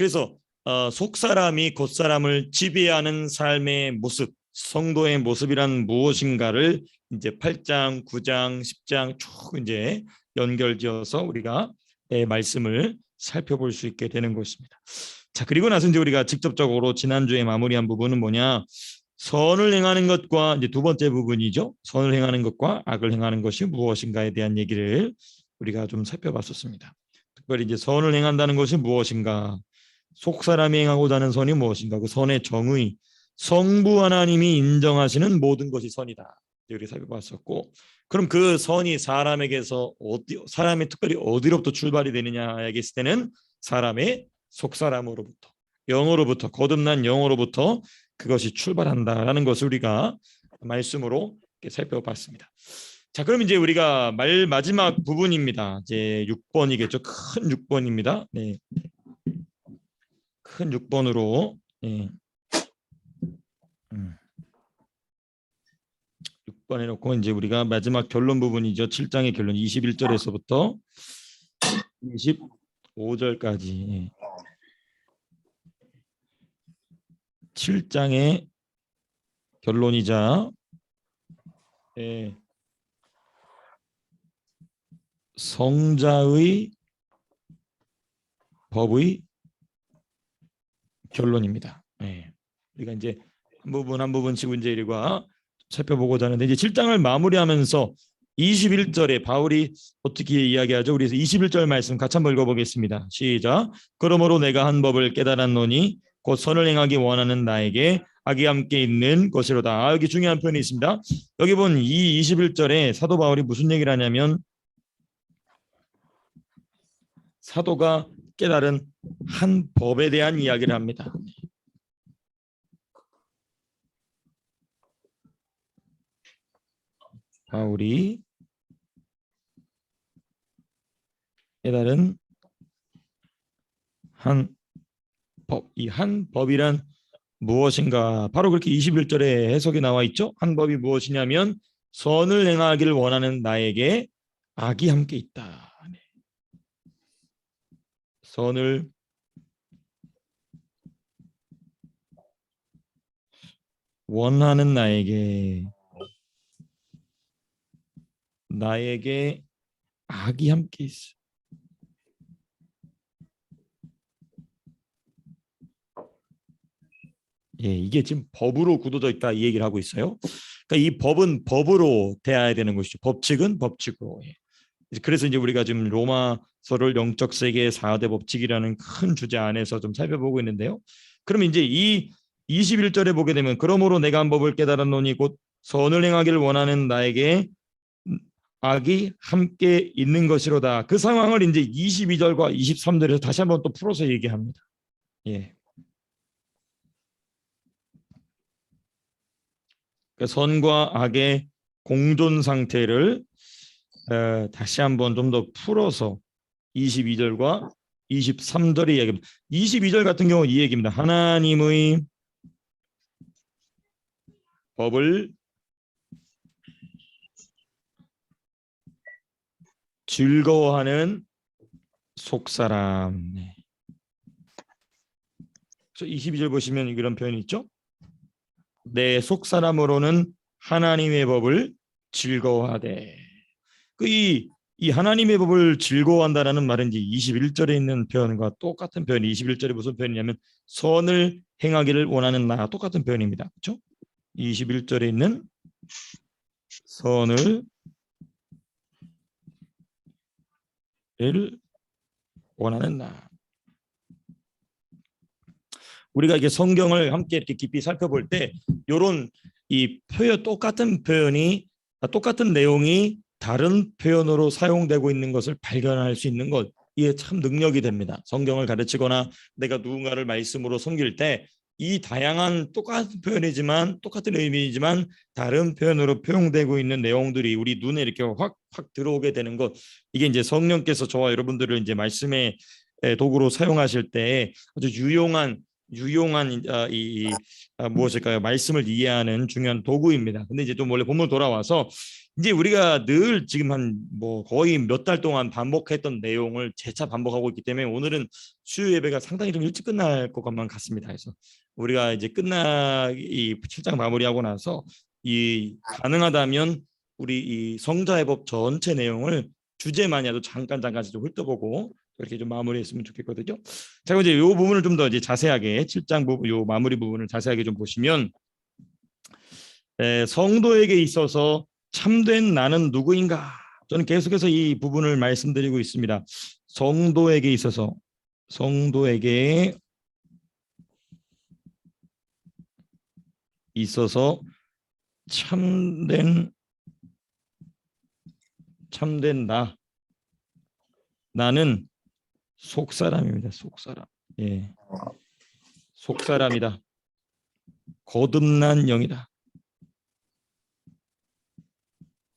그래서 속사람이 겉사람을 지배하는 삶의 모습, 성도의 모습이란 무엇인가를 이제 8장, 9장, 10장 쭉 이제 연결지어서 우리가 말씀을 살펴볼 수 있게 되는 것입니다. 자, 그리고 나서 이제 우리가 직접적으로 지난주에 마무리한 부분은 뭐냐? 선을 행하는 것과 이제 두 번째 부분이죠. 선을 행하는 것과 악을 행하는 것이 무엇인가에 대한 얘기를 우리가 좀 살펴봤었습니다. 특별히 이제 선을 행한다는 것이 무엇인가? 속 사람이 행하고자 하는 선이 무엇인가? 그 선의 정의, 성부 하나님이 인정하시는 모든 것이 선이다. 우리 살펴봤었고, 그럼 그 선이 사람에게서 사람이 특별히 어디로부터 출발이 되느냐 얘기했을 때는 사람의 속 사람으로부터, 영으로부터, 거듭난 영으로부터 그것이 출발한다라는 것을 우리가 말씀으로 살펴봤습니다. 자, 그럼 이제 우리가 마지막 부분입니다. 이제 6번이겠죠. 큰 6번입니다. 네. 큰 6번으로 6번 해놓고 이제 우리가 마지막 결론 부분이죠. 7장의 결론 21절에서부터 25절까지 7장의 결론이자 성자의 법의 결론입니다. 우리가 이제 한 부분 한 부분씩 이제 우리가 살펴보고자 하는데, 이제 7장을 마무리하면서 21절에 바울이 어떻게 이야기하죠? 우리 21절 말씀 같이 한번 읽어보겠습니다. 시작. 그러므로 내가 한 법을 깨달았노니 곧 선을 행하기 원하는 나에게 악이 함께 있는 것이로다. 여기 중요한 표현이 있습니다. 여기 본 이 21절에 사도 바울이 무슨 얘기를 하냐면, 사도가 깨달은 한 법에 대한 이야기를 합니다. 바울이 깨달은 한 법, 이 한 법이란 무엇인가? 바로 그렇게 21절에 해석이 나와 있죠. 한 법이 무엇이냐면 선을 행하기를 원하는 나에게 악이 함께 있다. 선을 원하는 나에게 악이 함께 있어. 이게 지금 법으로 굳어져 있다 이 얘기를 하고 있어요. 그러니까 이 법은 법으로 대해야 되는 것이죠. 법칙은 법칙으로. 그래서 이제 우리가 지금 로마서를 영적 세계의 4대 법칙이라는 큰 주제 안에서 좀 살펴보고 있는데요. 그럼 이제 이 21절에 보게 되면, 그러므로 내가 한 법을 깨달았노니 곧 선을 행하기를 원하는 나에게 악이 함께 있는 것이로다. 그 상황을 이제 22절과 23절에서 다시 한번 또 풀어서 얘기합니다. 선과 악의 공존 상태를 다시 한번 좀 더 풀어서 22절과 23절의 이야기입니다. 22절 같은 경우 이 얘기입니다. 하나님의 법을 즐거워하는 속사람. 22절 보시면 이런 표현이 있죠. 내 속사람으로는 하나님의 법을 즐거워하되. 이 하나님의 법을 즐거워한다라는 말은 이제 21절에 있는 표현과 똑같은 표현이, 21절에 무슨 표현이냐면 선을 행하기를 원하는 나, 똑같은 표현입니다. 그렇죠? 21절에 있는 선을 원하는 나. 우리가 이게 성경을 함께 이렇게 깊이 살펴볼 때 이런 이 표현, 똑같은 내용이 다른 표현으로 사용되고 있는 것을 발견할 수 있는 것, 이게 참 능력이 됩니다. 성경을 가르치거나 내가 누군가를 말씀으로 섬길 때 이 다양한 똑같은 표현이지만, 똑같은 의미이지만 다른 표현으로 표현되고 있는 내용들이 우리 눈에 이렇게 확 들어오게 되는 것, 이게 이제 성령께서 저와 여러분들을 이제 말씀의 도구로 사용하실 때 아주 유용한 무엇일까요? 말씀을 이해하는 중요한 도구입니다. 근데 이제 좀 원래 본문 돌아와서 이제 우리가 늘 지금 한 뭐 거의 몇 달 동안 반복했던 내용을 재차 반복하고 있기 때문에 오늘은 수요 예배가 상당히 좀 일찍 끝날 것만 같습니다. 그래서 우리가 이제 이 7장 마무리하고 나서 이 가능하다면 우리 이 성자의 법 전체 내용을 주제만이라도 잠깐 좀 훑어보고 이렇게 좀 마무리했으면 좋겠거든요. 자, 이제 이 부분을 좀 더 이제 자세하게 7장 부분, 요 마무리 부분을 자세하게 좀 보시면 성도에게 있어서 참된 나는 누구인가? 저는 계속해서 이 부분을 말씀드리고 있습니다. 성도에게 있어서 참된 나는 속사람입니다. 속사람. 예. 속사람이다. 거듭난 영이다.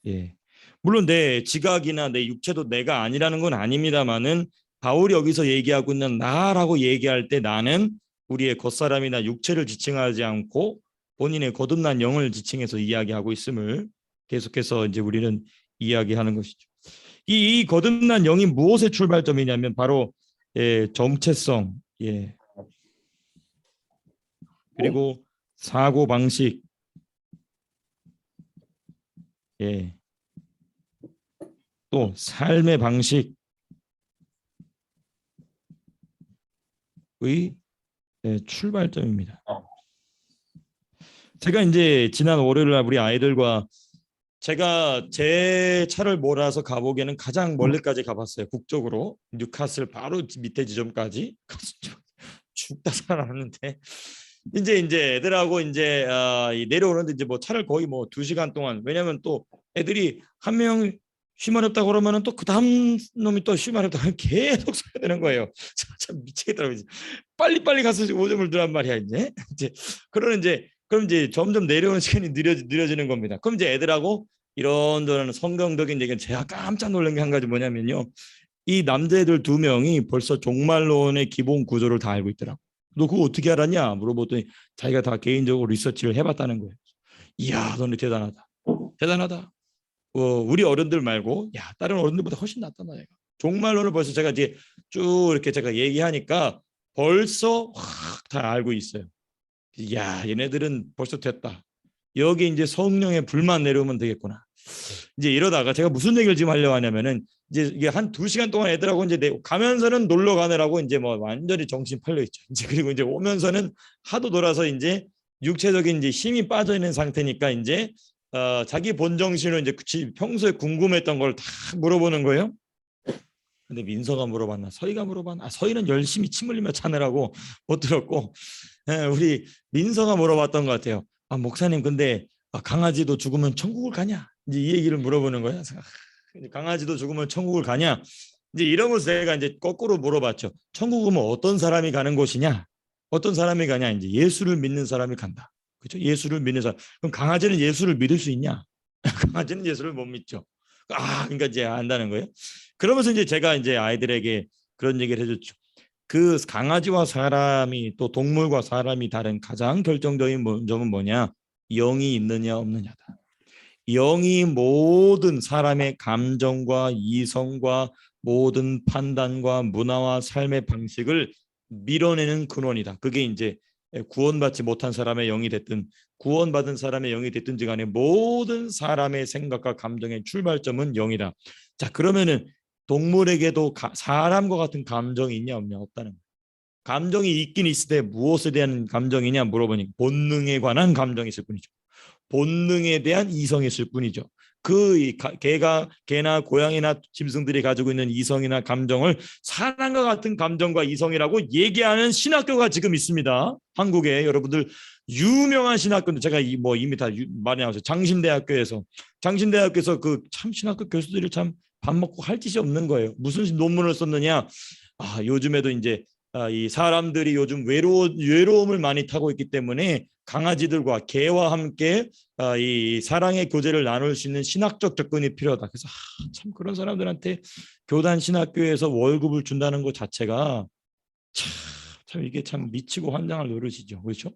예. 물론 내 지각이나 내 육체도 내가 아니라는 건 아닙니다만은 바울이 여기서 얘기하고 있는 나라고 얘기할 때 나는 우리의 겉사람이나 육체를 지칭하지 않고 본인의 거듭난 영을 지칭해서 이야기하고 있음을 계속해서 이제 우리는 이야기하는 것이죠. 이 거듭난 영이 무엇의 출발점이냐면 바로 정체성, 그리고 사고 방식, 또 삶의 방식의 출발점입니다. 제가 이제 지난 월요일 날 우리 아이들과 제가 제 차를 몰아서 가보기에는 가장 멀리까지 가봤어요. 북쪽으로 뉴카슬 바로 밑에 지점까지 죽다 살아났는데 이제 애들하고 이제 내려오는데 이제 뭐 차를 거의 뭐 2시간 동안, 왜냐면 또 애들이 한 명 쉬마렵다 그러면은 또 그 다음 놈이 또 쉬마렵다 그러면 계속 써야 되는 거예요. 참 미치겠더라고요. 빨리 가서 5점을 두란 말이야 이제 그럼 이제 점점 내려오는 시간이 느려지는 겁니다. 그럼 이제 애들하고 이런저런 성경적인 얘기는 제가 깜짝 놀란 게 한 가지 뭐냐면요. 이 남자애들 2명이 벌써 종말론의 기본 구조를 다 알고 있더라고. 너 그거 어떻게 알았냐 물어보더니 자기가 다 개인적으로 리서치를 해봤다는 거예요. 이야, 너네 대단하다. 우리 어른들 말고 다른 어른들보다 훨씬 낫다 내가. 종말론을 벌써 제가 이제 쭉 이렇게 제가 얘기하니까 벌써 확 다 알고 있어요. 야, 얘네들은 벌써 됐다. 여기 이제 성령의 불만 내려오면 되겠구나. 이제 이러다가 제가 무슨 얘기를 지금 하려고 하냐면은 이제 이게 한 2시간 동안 애들하고 이제 가면서는 놀러 가느라고 이제 뭐 완전히 정신 팔려 있죠. 이제 그리고 이제 오면서는 하도 놀아서 이제 육체적인 이제 힘이 빠져 있는 상태니까 이제 자기 본정신으로 이제 평소에 궁금했던 걸 다 물어보는 거예요. 근데 민서가 물어봤나 서희가 물어봤나? 서희는 열심히 침 흘리며 차느라고 못 들었고 우리 민서가 물어봤던 것 같아요. 목사님 근데 강아지도 죽으면 천국을 가냐? 이제 이 얘기를 물어보는 거야. 강아지도 죽으면 천국을 가냐? 이제 이러면서 제가 이제 거꾸로 물어봤죠. 천국은 어떤 사람이 가는 곳이냐? 어떤 사람이 가냐? 이제 예수를 믿는 사람이 간다. 그렇죠? 예수를 믿는 사람. 그럼 강아지는 예수를 믿을 수 있냐? 강아지는 예수를 못 믿죠. 그러니까 이제 안다는 거예요. 그러면서 이제 제가 이제 아이들에게 그런 얘기를 해줬죠. 그 강아지와 사람이 또 동물과 사람이 다른 가장 결정적인 점은 뭐냐? 영이 있느냐 없느냐다. 영이 모든 사람의 감정과 이성과 모든 판단과 문화와 삶의 방식을 밀어내는 근원이다. 그게 이제 구원받지 못한 사람의 영이 됐든 구원받은 사람의 영이 됐든지 간에 모든 사람의 생각과 감정의 출발점은 영이다. 자, 그러면은 동물에게도 사람과 같은 감정이 있냐 없냐? 없다는 거예요. 감정이 있긴 있을 때 무엇에 대한 감정이냐 물어보니 본능에 관한 감정이 있을 뿐이죠. 본능에 대한 이성이 있을 뿐이죠. 개나 고양이나 짐승들이 가지고 있는 이성이나 감정을 사람과 같은 감정과 이성이라고 얘기하는 신학교가 지금 있습니다. 한국에 여러분들 유명한 신학교인데 제가 이미 다 많이 나왔어요. 장신대학교에서 그 참 신학교 교수들이 참 밥 먹고 할 짓이 없는 거예요. 무슨 논문을 썼느냐? 요즘에도 이제 이 사람들이 요즘 외로움을 많이 타고 있기 때문에 강아지들과 개와 함께 이 사랑의 교제를 나눌 수 있는 신학적 접근이 필요하다. 그래서 참 그런 사람들한테 교단 신학교에서 월급을 준다는 것 자체가 참 이게 참 미치고 환장할 노릇이죠. 그렇죠?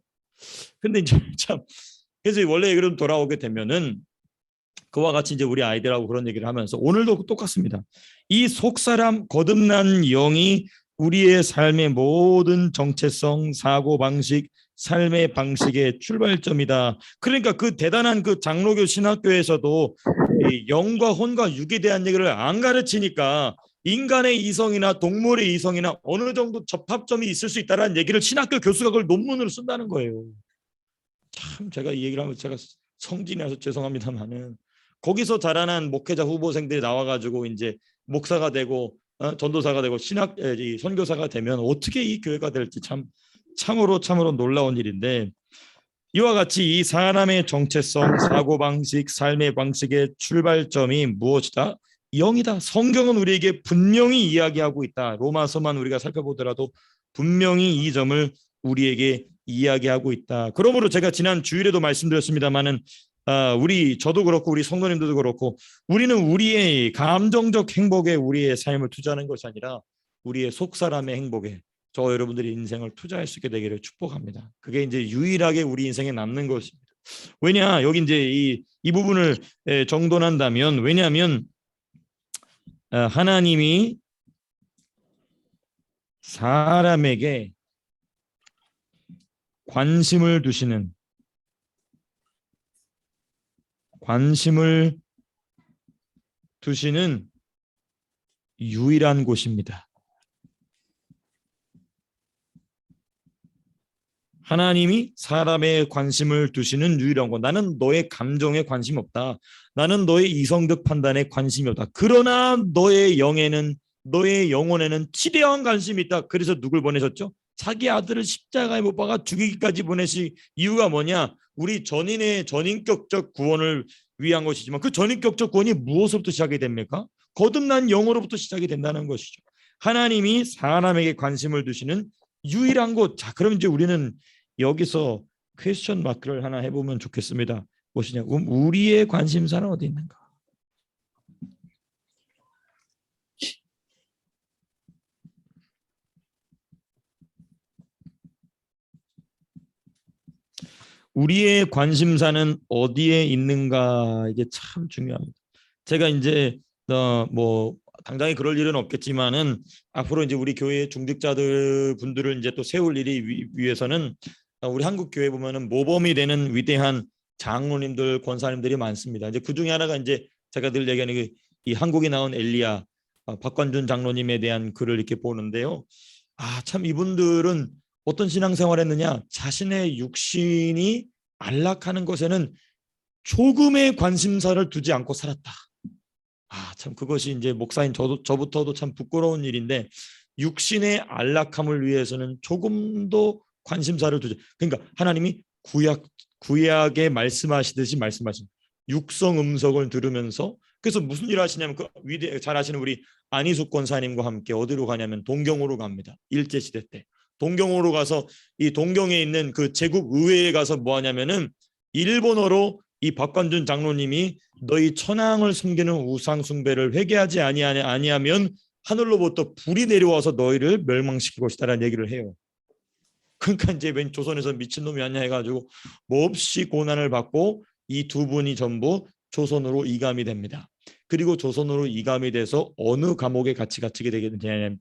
근데 이제 참 그래서 원래 그럼 돌아오게 되면은 그와 같이 이제 우리 아이들하고 그런 얘기를 하면서 오늘도 똑같습니다. 이 속사람 거듭난 영이 우리의 삶의 모든 정체성, 사고 방식, 삶의 방식의 출발점이다. 그러니까 그 대단한 그 장로교 신학교에서도 이 영과 혼과 육에 대한 얘기를 안 가르치니까 인간의 이성이나 동물의 이성이나 어느 정도 접합점이 있을 수 있다는 얘기를 신학교 교수가 그걸 논문으로 쓴다는 거예요. 참 제가 이 얘기를 하면 제가 성진이라서 죄송합니다만은 거기서 자라난 목회자 후보생들이 나와가지고 이제 목사가 되고 전도사가 되고 선교사가 되면 어떻게 이 교회가 될지 참으로 놀라운 일인데, 이와 같이 이 사람의 정체성, 사고방식, 삶의 방식의 출발점이 무엇이다? 영이다. 성경은 우리에게 분명히 이야기하고 있다. 로마서만 우리가 살펴보더라도 분명히 이 점을 우리에게 이야기하고 있다. 그러므로 제가 지난 주일에도 말씀드렸습니다마는 저도 그렇고 우리 성도님들도 그렇고 우리는 우리의 감정적 행복에 우리의 삶을 투자하는 것이 아니라 우리의 속사람의 행복에 저 여러분들의 인생을 투자할 수 있게 되기를 축복합니다. 그게 이제 유일하게 우리 인생에 남는 것입니다. 왜냐, 여기 이제 이 부분을 정돈한다면, 왜냐하면 하나님이 사람에게 관심을 두시는 유일한 곳입니다. 하나님이 사람의 관심을 두시는 유일한 것. 나는 너의 감정에 관심 없다. 나는 너의 이성적 판단에 관심이 없다. 그러나 너의 영혼에는 치대한 관심이 있다. 그래서 누굴 보내셨죠? 자기 아들을 십자가에 못 박아 죽이기까지 보내신 이유가 뭐냐? 우리 전인의 전인격적 구원을 위한 것이지만 그 전인격적 구원이 무엇으로부터 시작이 됩니까? 거듭난 영으로부터 시작이 된다는 것이죠. 하나님이 사람에게 관심을 두시는 유일한 곳. 자, 그럼 이제 우리는 여기서 퀘스천 마크를 하나 해보면 좋겠습니다. 무엇이냐? 우리의 관심사는 어디 있는가? 우리의 관심사는 어디에 있는가? 이게 참 중요합니다. 제가 이제 뭐 당장에 그럴 일은 없겠지만은 앞으로 이제 우리 교회의 중직자들 분들을 이제 또 세울 일이 위해서는 우리 한국 교회 보면은 모범이 되는 위대한 장로님들, 권사님들이 많습니다. 이제 그 중에 하나가 이제 제가 늘 얘기하는 이 한국에 나온 엘리야 박관준 장로님에 대한 글을 이렇게 보는데요. 참 이분들은 어떤 신앙생활했느냐? 자신의 육신이 안락하는 것에는 조금의 관심사를 두지 않고 살았다. 참 그것이 이제 목사인 저부터도 참 부끄러운 일인데, 육신의 안락함을 위해서는 조금도 관심사를 두지. 그러니까 하나님이 구약에 말씀하시듯이 말씀하신 육성 음성을 들으면서, 그래서 무슨 일을 하시냐면 잘 아시는 우리 안희숙 권사님과 함께 어디로 가냐면 동경으로 갑니다. 일제시대 때 동경으로 가서 이 동경에 있는 그 제국 의회에 가서 뭐 하냐면은 일본어로 이 박관준 장로님이 너희 천황을 숨기는 우상 숭배를 회개하지 아니하면 하늘로부터 불이 내려와서 너희를 멸망시킬 것이다라는 얘기를 해요. 그러니까 이제 웬 조선에서 미친놈이 아니냐 해가지고 몹시 고난을 받고 이 두 분이 전부 조선으로 이감이 됩니다. 그리고 조선으로 이감이 돼서 어느 감옥에 같이 갇히게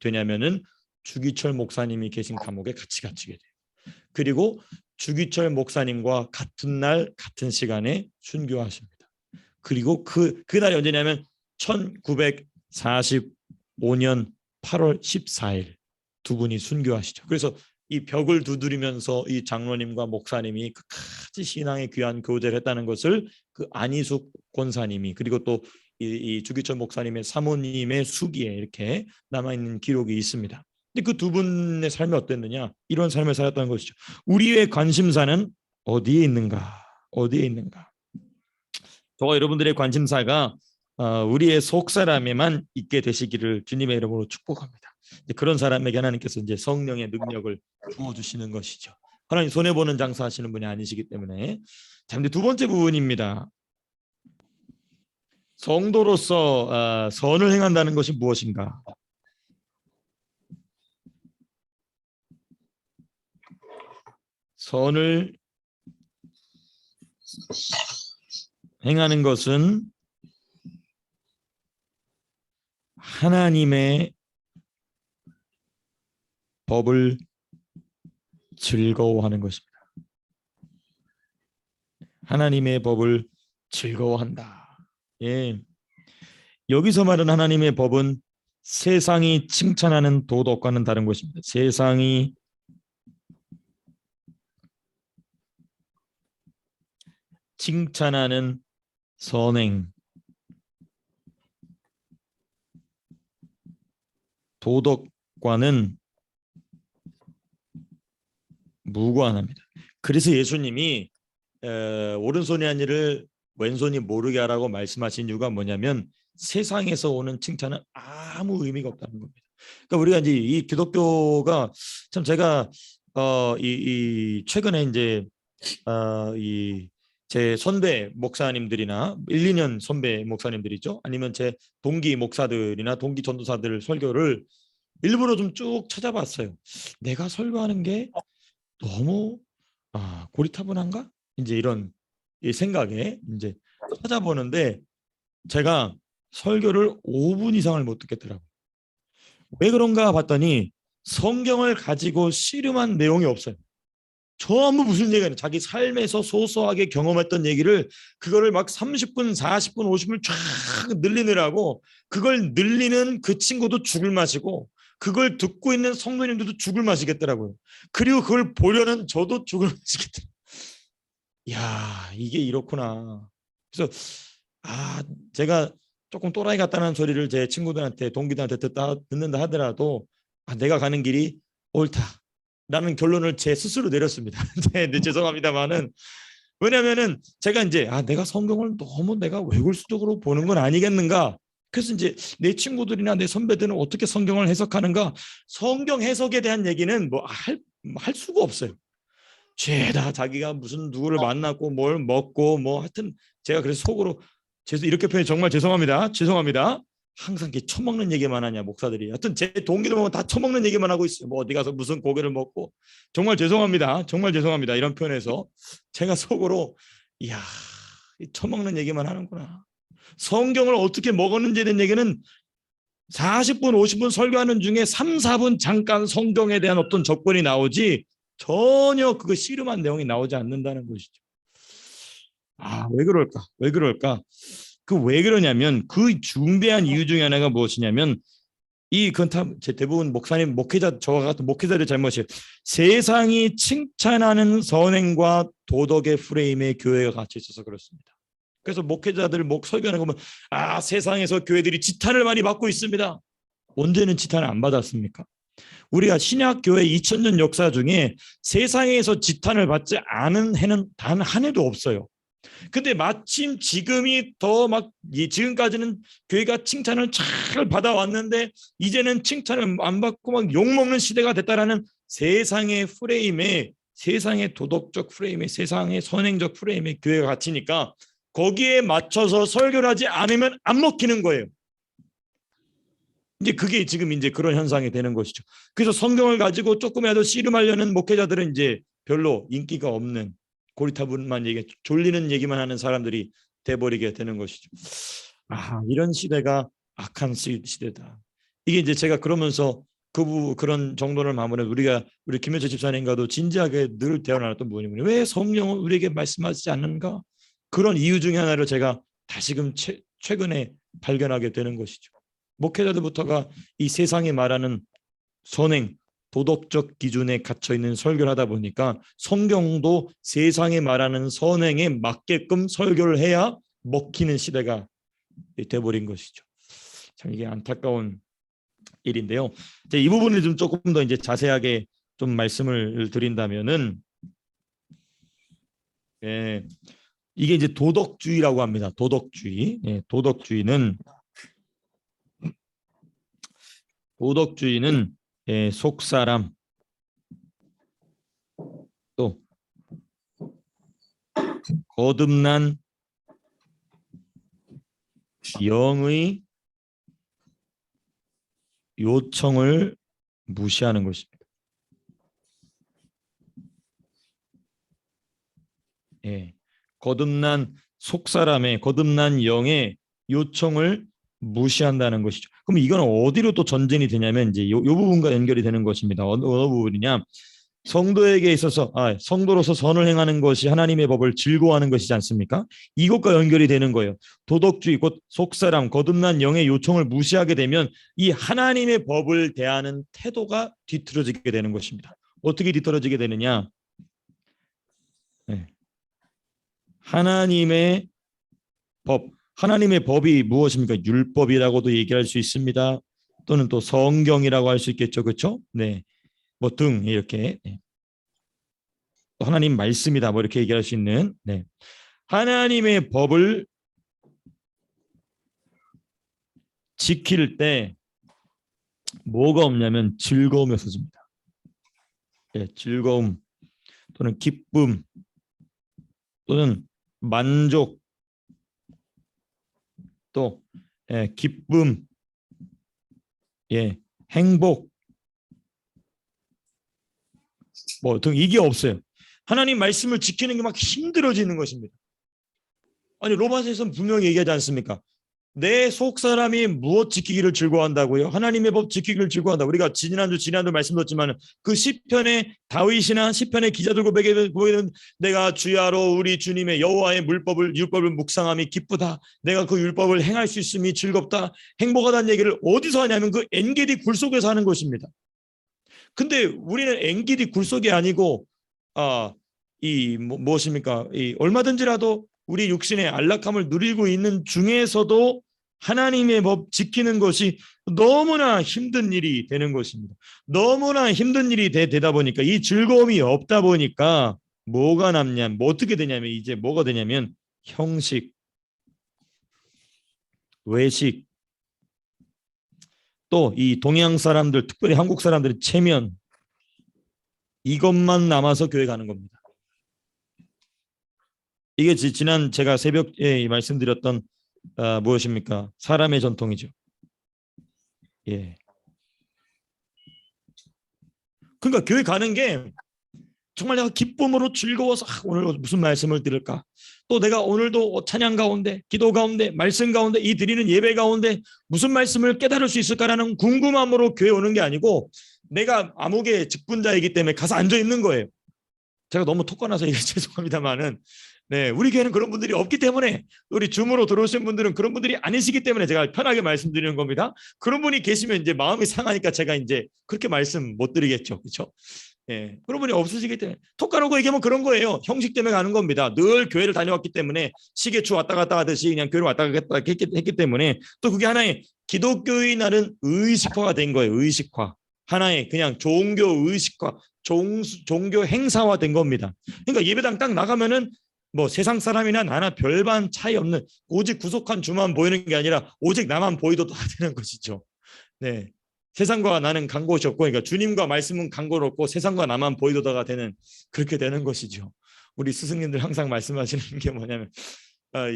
되냐면은 주기철 목사님이 계신 감옥에 같이 갇히게 돼요. 그리고 주기철 목사님과 같은 날 같은 시간에 순교하십니다. 그리고 그날이 언제냐면 1945년 8월 14일 두 분이 순교하시죠. 그래서 이 벽을 두드리면서 이 장로님과 목사님이 끝까지 신앙의 귀한 교제를 했다는 것을 그 안희숙 권사님이, 그리고 또 이 주기철 목사님의 사모님의 수기에 이렇게 남아있는 기록이 있습니다. 근데 그 두 분의 삶이 어땠느냐? 이런 삶을 살았다는 것이죠. 우리의 관심사는 어디에 있는가? 어디에 있는가? 저와 여러분들의 관심사가 우리의 속사람에만 있게 되시기를 주님의 이름으로 축복합니다. 그런 사람에게 하나님께서 이제 성령의 능력을 부어주시는 것이죠. 하나님 손해보는 장사 하시는 분이 아니시기 때문에. 자, 근데 두 번째 부분입니다. 성도로서 선을 행한다는 것이 무엇인가? 선을 행하는 것은 하나님의 법을 즐거워하는 것입니다. 하나님의 법을 즐거워한다. 예. 여기서 말하는 하나님의 법은 세상이 칭찬하는 도덕과는 다른 것입니다. 세상이 칭찬하는 선행, 도덕과는 무관합니다. 그래서 예수님이 오른손이 한 일을 왼손이 모르게 하라고 말씀하신 이유가 뭐냐면 세상에서 오는 칭찬은 아무 의미가 없다는 겁니다. 그러니까 우리가 이제 이 기독교가 참 제가 이 최근에 이제 이 제 선배 목사님들이나 1, 2년 선배 목사님들이죠. 아니면 제 동기 목사들이나 동기 전도사들 설교를 일부러 좀 쭉 찾아봤어요. 내가 설교하는 게 너무 고리타분한가? 이제 이런 이 생각에 이제 찾아보는데 제가 설교를 5분 이상을 못 듣겠더라고요. 왜 그런가 봤더니 성경을 가지고 씨름한 내용이 없어요. 전부 무슨 얘기냐, 자기 삶에서 소소하게 경험했던 얘기를 그거를 막 30분, 40분, 50분 쫙 늘리느라고 그걸 늘리는 그 친구도 죽을 맛이고 그걸 듣고 있는 성도님들도 죽을 맛이겠더라고요. 그리고 그걸 보려는 저도 죽을 맛이겠더라고요. 야, 이게 이렇구나. 그래서 제가 조금 또라이 같다는 소리를 제 친구들한테 동기들한테 듣는다 하더라도 내가 가는 길이 옳다라는 결론을 제 스스로 내렸습니다. 네, 죄송합니다만은 왜냐면은 제가 이제 내가 성경을 너무 내가 외골수적으로 보는 건 아니겠는가. 그래서 이제 내 친구들이나 내 선배들은 어떻게 성경을 해석하는가. 성경 해석에 대한 얘기는 뭐 할 수가 없어요. 죄다 자기가 무슨 누구를 만났고 뭘 먹고 뭐 하여튼 제가 그래서 속으로 이렇게 표현 정말 죄송합니다. 죄송합니다. 항상 이렇게 처먹는 얘기만 하냐 목사들이. 하여튼 제 동기들 보면 다 처먹는 얘기만 하고 있어요. 뭐 어디 가서 무슨 고기를 먹고 정말 죄송합니다. 정말 죄송합니다. 이런 표현에서 제가 속으로 이야 처먹는 얘기만 하는구나. 성경을 어떻게 먹었는지에 대한 얘기는 40분 50분 설교하는 중에 3, 4분 잠깐 성경에 대한 어떤 접근이 나오지 전혀 그거 씨름한 내용이 나오지 않는다는 것이죠. 왜 그럴까? 왜 그럴까? 그 왜 그러냐면 그 중대한 이유 중에 하나가 무엇이냐면 그건 다 대부분 목사님, 목회자, 저와 같은 목회자들의 잘못이에요. 세상이 칭찬하는 선행과 도덕의 프레임에 교회가 갇혀 있어서 그렇습니다. 그래서 목회자들 설교하는 거 보면 세상에서 교회들이 지탄을 많이 받고 있습니다. 언제는 지탄을 안 받았습니까? 우리가 신약교회 2000년 역사 중에 세상에서 지탄을 받지 않은 해는 단 한 해도 없어요. 근데 마침 지금이 지금까지는 교회가 칭찬을 잘 받아왔는데 이제는 칭찬을 안 받고 막 욕먹는 시대가 됐다라는 세상의 프레임에, 세상의 도덕적 프레임에, 세상의 선행적 프레임에 교회가 갇히니까 거기에 맞춰서 설교를 하지 않으면 안 먹히는 거예요. 이제 그게 지금 이제 그런 현상이 되는 것이죠. 그래서 성경을 가지고 조금이라도 씨름하려는 목회자들은 이제 별로 인기가 없는 고리타분만 졸리는 얘기만 하는 사람들이 돼버리게 되는 것이죠. 이런 시대가 악한 시대다. 이게 이제 제가 그러면서 그런 정도를 마무리 우리 김현철 집사님과도 진지하게 늘 대화 나눴던 부분이 왜 성령은 우리에게 말씀하지 않는가? 그런 이유 중에 하나를 제가 다시금 최근에 발견하게 되는 것이죠. 목회자들부터가 이 세상에 말하는 선행, 도덕적 기준에 갇혀 있는 설교를 하다 보니까 성경도 세상에 말하는 선행에 맞게끔 설교를 해야 먹히는 시대가 돼버린 것이죠. 참 이게 안타까운 일인데요. 이 부분을 좀 조금 더 이제 자세하게 좀 말씀을 드린다면은 이게 이제 도덕주의라고 합니다. 도덕주의. 도덕주의는 속사람 또 거듭난 영의 요청을 무시하는 것입니다. 거듭난 속사람의 거듭난 영의 요청을 무시한다는 것이죠. 그럼 이건 어디로 또 전진이 되냐면 이제 요 부분과 연결이 되는 것입니다. 어느 부분이냐? 성도에게 있어서 성도로서 선을 행하는 것이 하나님의 법을 즐거워하는 것이지 않습니까? 이것과 연결이 되는 거예요. 도덕주의 곧 속사람 거듭난 영의 요청을 무시하게 되면 이 하나님의 법을 대하는 태도가 뒤틀어지게 되는 것입니다. 어떻게 뒤틀어지게 되느냐? 네. 하나님의 하나님의 법이 무엇입니까? 율법이라고도 얘기할 수 있습니다. 또는 또 성경이라고 할 수 있겠죠, 그렇죠? 네, 뭐 등 이렇게 네. 하나님 말씀이다, 뭐 이렇게 얘기할 수 있는 네. 하나님의 법을 지킬 때 뭐가 없냐면 즐거움이 없어집니다. 네, 즐거움 또는 기쁨 또는 만족 또 기쁨, 행복 뭐 등 이게 없어요. 하나님 말씀을 지키는 게 막 힘들어지는 것입니다. 아니 로마서에서는 분명히 얘기하지 않습니까? 내 속 사람이 무엇 지키기를 즐거워한다고요? 하나님의 법 지키기를 즐거워한다. 우리가 지난주 말씀드렸지만 그 시편의 다윗이나 시편의 기자들 고백에 보면 내가 주야로 우리 주님의 여호와의 율법을 묵상함이 기쁘다. 내가 그 율법을 행할 수 있음이 즐겁다. 행복하다는 얘기를 어디서 하냐면 그 엔게디 굴 속에서 하는 것입니다. 근데 우리는 엔게디 굴 속이 아니고 무엇입니까? 얼마든지라도 우리 육신의 안락함을 누리고 있는 중에서도 하나님의 법 지키는 것이 너무나 힘든 일이 되는 것입니다. 너무나 힘든 일이 되다 보니까 이 즐거움이 없다 보니까 뭐가 남냐? 뭐 어떻게 되냐면 이제 뭐가 되냐면 형식, 외식, 또 이 동양 사람들, 특별히 한국 사람들의 체면, 이것만 남아서 교회 가는 겁니다. 이게 지난 제가 새벽에 말씀드렸던 무엇입니까? 사람의 전통이죠. 예. 그러니까 교회 가는 게 정말 내가 기쁨으로 즐거워서 오늘 무슨 말씀을 들을까? 또 내가 오늘도 찬양 가운데, 기도 가운데, 말씀 가운데, 이 드리는 예배 가운데 무슨 말씀을 깨달을 수 있을까라는 궁금함으로 교회 오는 게 아니고 내가 암흑의 직분자이기 때문에 가서 앉아 있는 거예요. 제가 너무 톡 꺼놔서 이게 죄송합니다만은 네, 우리 교회는 그런 분들이 없기 때문에 우리 줌으로 들어오신 분들은 그런 분들이 아니시기 때문에 제가 편하게 말씀드리는 겁니다. 그런 분이 계시면 이제 마음이 상하니까 제가 이제 그렇게 말씀 못 드리겠죠. 그렇죠? 예, 그런 분이 없으시기 때문에 톡 까놓고 얘기하면 그런 거예요. 형식 때문에 가는 겁니다. 늘 교회를 다녀왔기 때문에 시계추 왔다 갔다 하듯이 그냥 교회를 왔다 갔다 했기 때문에 또 그게 하나의 기독교의 날은 의식화가 된 거예요. 의식화. 하나의 그냥 종교 의식화, 종교 행사화 된 겁니다. 그러니까 예배당 딱 나가면은 뭐 세상 사람이나 나나 별반 차이 없는 오직 구속한 주만 보이는 게 아니라 오직 나만 보이도록 되는 것이죠. 네, 세상과 나는 간 곳이 없고, 그러니까 주님과 말씀은 간 곳 없고 세상과 나만 보이도다가 되는 그렇게 되는 것이죠. 우리 스승님들 항상 말씀하시는 게 뭐냐면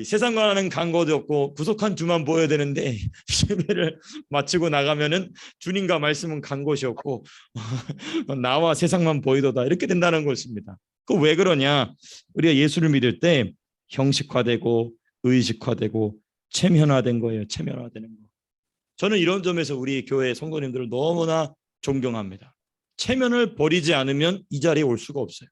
세상과 나는 간 곳이 없고 구속한 주만 보여야 되는데 예배를 마치고 나가면은 주님과 말씀은 간 곳이 없고 나와 세상만 보이도다 이렇게 된다는 것입니다. 그 왜 그러냐? 우리가 예수를 믿을 때 형식화되고 의식화되고 체면화된 거예요. 체면화되는 거. 저는 이런 점에서 우리 교회 성도님들을 너무나 존경합니다. 체면을 버리지 않으면 이 자리에 올 수가 없어요.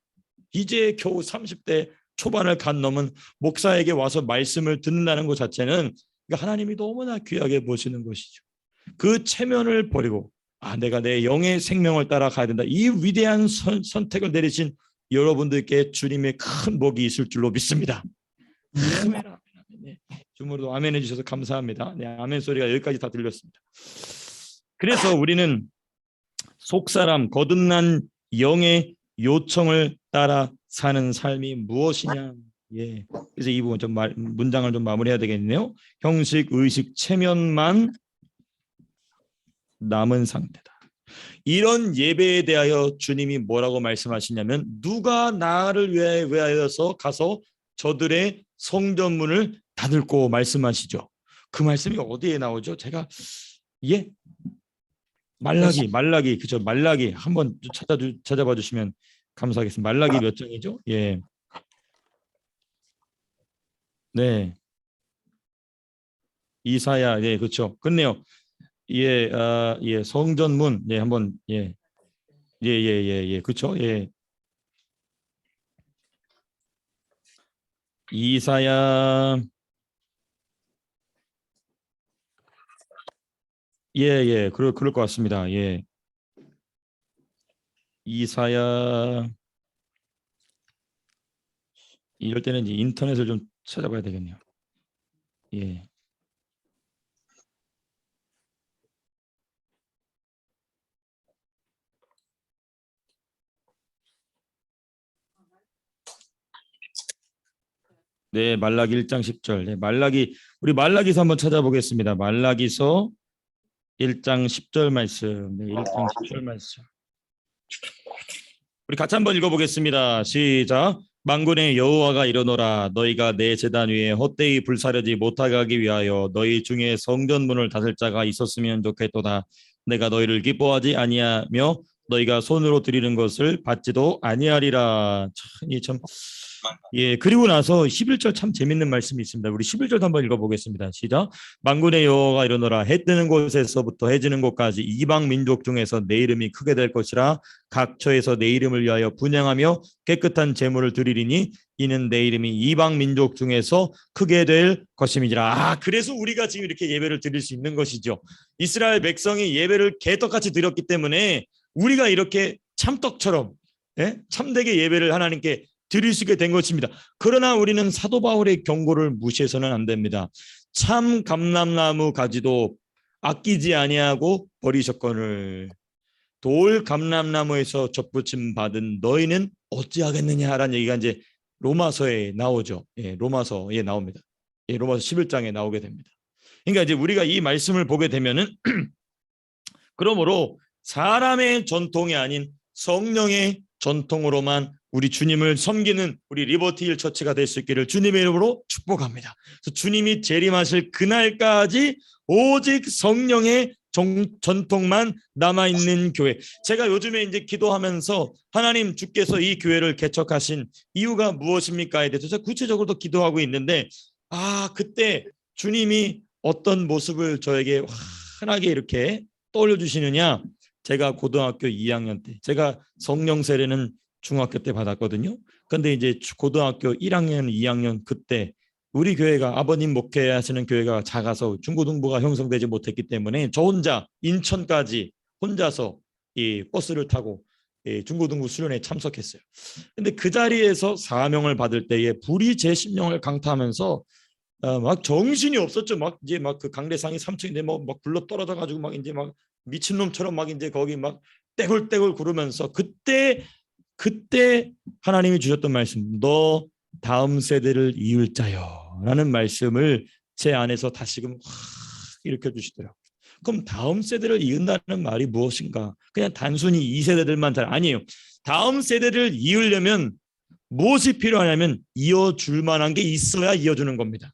이제 겨우 30대 초반을 간 넘은 목사에게 와서 말씀을 듣는다는 것 자체는 하나님이 너무나 귀하게 보시는 것이죠. 그 체면을 버리고 내가 내 영의 생명을 따라가야 된다. 이 위대한 선택을 내리신 여러분들께 주님의 큰 복이 있을 줄로 믿습니다. 아멘. 네, 주무로도 아멘 해주셔서 감사합니다. 네, 아멘 소리가 여기까지 다 들렸습니다. 그래서 우리는 속사람 거듭난 영의 요청을 따라 사는 삶이 무엇이냐? 예, 그래서 이 부분 문장을 좀 마무리해야 되겠네요. 형식, 의식, 체면만 남은 상태다. 이런 예배에 대하여 주님이 뭐라고 말씀하시냐면 누가 나를 위하여서 가서 저들의 성전문을 닫을고 말씀하시죠. 그 말씀이 어디에 나오죠? 제가 말라기 그죠? 말라기 한번 찾아봐 주시면 감사하겠습니다. 말라기 몇 장이죠? 예, 네, 이사야, 예, 그렇죠. 그렇네요. 예, 예, 성전문, 예, 한번, 예, 예, 예, 예, 예, 그렇죠. 예, 이사야, 예, 예, 그럴 것 같습니다. 예, 이사야, 이럴 때는 이제 인터넷을 좀 찾아봐야 되겠네요. 예, 네, 말라기 1장 10절, 네, 우리 말라기서 한번 찾아보겠습니다. 말라기서 1장 10절 말씀, 네, 1장 10절 말씀. 우리 같이 한번 읽어보겠습니다. 시작. 만군의 여호와가 이르노라 너희가 내 제단 위에 헛되이 불사르지 못하게 하기 위하여 너희 중에 성전문을 다스릴 자가 있었으면 좋겠도다. 내가 너희를 기뻐하지 아니하며 너희가 손으로 드리는 것을 받지도 아니하리라. 참, 예, 그리고 나서 11절 참 재밌는 말씀이 있습니다. 우리 11절도 한번 읽어보겠습니다. 시작. 만군의 여호와가 이르노라 해 뜨는 곳에서부터 해 지는 곳까지 이방 민족 중에서 내 이름이 크게 될 것이라 각 처에서 내 이름을 위하여 분향하며 깨끗한 제물을 드리리니 이는 내 이름이 이방 민족 중에서 크게 될 것임이니라. 그래서 우리가 지금 이렇게 예배를 드릴 수 있는 것이죠. 이스라엘 백성이 예배를 개떡같이 드렸기 때문에 우리가 이렇게 참떡처럼, 예? 참되게 예배를 하나님께 드릴 수 있게 된 것입니다. 그러나 우리는 사도 바울의 경고를 무시해서는 안 됩니다. 참 감람나무 가지도 아끼지 아니하고 버리셨거늘 돌 감람나무에서 접붙임 받은 너희는 어찌하겠느냐라는 얘기가 이제 로마서에 나오죠. 예, 로마서에 나옵니다. 예, 로마서 11장에 나오게 됩니다. 그러니까 이제 우리가 이 말씀을 보게 되면은 그러므로 사람의 전통이 아닌 성령의 전통으로만 우리 주님을 섬기는 우리 리버티 힐 처치가 될 수 있기를 주님의 이름으로 축복합니다. 그래서 주님이 재림하실 그날까지 오직 성령의 전통만 남아있는 교회. 제가 요즘에 이제 기도하면서 하나님 주께서 이 교회를 개척하신 이유가 무엇입니까에 대해서 제가 구체적으로 기도하고 있는데 그때 주님이 어떤 모습을 저에게 환하게 이렇게 떠올려 주시느냐. 제가 고등학교 2학년 때 제가 성령 세례는 중학교 때 받았거든요. 근데 이제 고등학교 1학년, 2학년 그때 우리 교회가 아버님 목회하시는 교회가 작아서 중고등부가 형성되지 못했기 때문에 저 혼자 인천까지 혼자서 이 버스를 타고 중고등부 수련회에 참석했어요. 근데 그 자리에서 사명을 받을 때에 불이 제 심령을 강타하면서 막 정신이 없었죠. 막 이제 막 그 강대상이 3층인데 막 굴러 떨어져 가지고 막 이제 막 미친놈처럼 막 이제 거기 막 떼굴떼굴 구르면서 그때 하나님이 주셨던 말씀, 너 다음 세대를 이을 자요라는 말씀을 제 안에서 다시금 일으켜 주시더라고요. 그럼 다음 세대를 이은다는 말이 무엇인가? 그냥 단순히 이 세대들만 잘 아니에요. 다음 세대를 이으려면 무엇이 필요하냐면 이어줄 만한 게 있어야 이어주는 겁니다.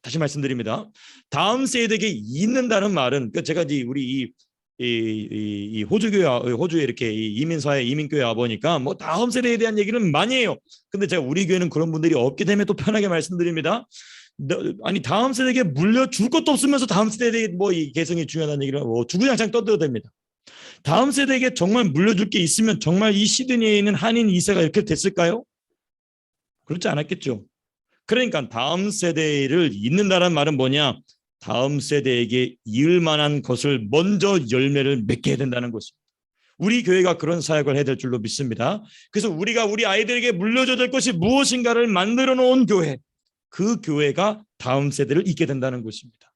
다시 말씀드립니다. 다음 세대에게 잇는다는 말은 제가 이제 우리 이 호주에 이렇게 이민사회 이민교회 와 보니까 뭐 다음 세대에 대한 얘기는 많이 해요. 근데 제가 우리 교회는 그런 분들이 없기 때문에 또 편하게 말씀드립니다. 아니 다음 세대에게 물려줄 것도 없으면서 다음 세대에게 뭐 이 개성이 중요하다는 얘기를 뭐 주구장창 떠들어도 됩니다. 다음 세대에게 정말 물려줄 게 있으면 정말 이 시드니에 있는 한인 2세가 이렇게 됐을까요? 그렇지 않았겠죠. 그러니까 다음 세대를 잇는다는 말은 뭐냐? 다음 세대에게 이을 만한 것을 먼저 열매를 맺게 해야 된다는 것입니다. 우리 교회가 그런 사역을 해야 될 줄로 믿습니다. 그래서 우리가 우리 아이들에게 물려줘야 될 것이 무엇인가를 만들어 놓은 교회, 그 교회가 다음 세대를 잇게 된다는 것입니다.